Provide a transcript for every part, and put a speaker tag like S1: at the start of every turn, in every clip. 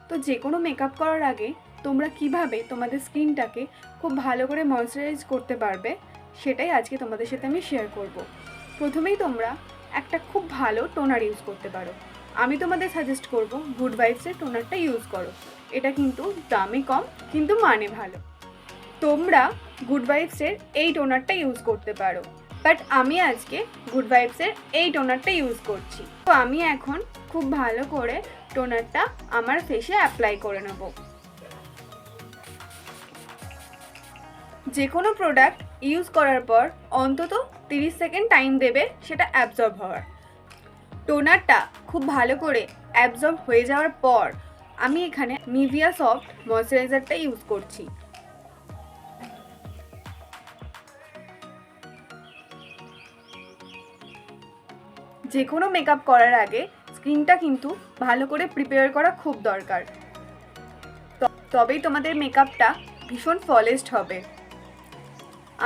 S1: তো যে কোনো মেকআপ করার আগে তোমরা কিভাবে তোমাদের স্কিনটাকে খুব ভালো করে ময়শ্চারাইজ করতে পারবে সেটাই আজকে তোমাদের সাথে আমি শেয়ার করব। প্রথমেই তোমরা একটা খুব ভালো টোনার ইউজ করতে পারো। আমি তোমাদের সাজেস্ট করব গুড ভাইবসের টোনারটা ইউজ করো। এটা কিন্তু দামে কম কিন্তু মানে ভালো। তোমরা গুড ভাইবসের এই টোনারটা ইউজ করতে পারো, বাট আমি আজকে গুড ভাইবসের এই টোনারটা ইউজ করছি। তো আমি এখন খুব ভালো করে টোনারটা আমার ফেসে অ্যাপ্লাই করে নেব। যে কোনো প্রোডাক্ট ইউজ করার পর অন্তত 30 সেকেন্ড টাইম দেবে সেটা অ্যাবজর্ব হওয়ার। টোনারটা খুব ভালো করে অ্যাবজর্ব হয়ে যাওয়ার পর আমি এখানে নিভিয়া সফট ময়শ্চারাইজারটা ইউজ করছি। যে কোনো মেকআপ করার আগে স্কিনটা কিন্তু ভালো করে প্রিপেয়ার করা খুব দরকার, তবেই তোমাদের মেকআপটা ভীষণ ফলেস্ট হবে।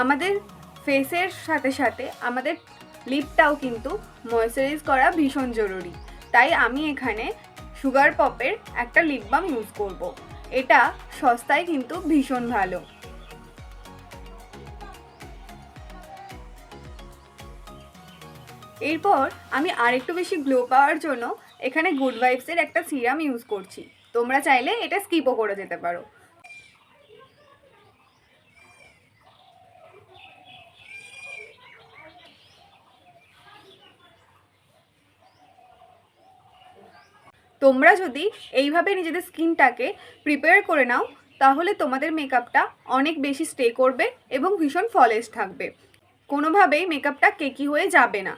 S1: আমাদের ফেসের সাথে সাথে আমাদের লিপটাও কিন্তু ময়শ্চারাইজ করা ভীষণ জরুরি। তাই আমি এখানে সুগার পপের একটা লিপ বাম ইউজ করব। এটা সস্তায় কিন্তু ভীষণ ভালো। এরপর আমি আরেকটু বেশি গ্লো পাওয়ার জন্য এখানে গুড ভাইবসের একটা সিরাম ইউজ করছি। তোমরা চাইলে এটা স্কিপও করে যেতে পারো। তোমরা যদি এইভাবে নিজেদের স্কিনটাকে প্রিপেয়ার করে নাও তাহলে তোমাদের মেকআপটা অনেক বেশি স্টে করবে এবং ভীষণ ফলেস থাকবে। কোনোভাবেই মেকআপটা কেকি হয়ে যাবে না।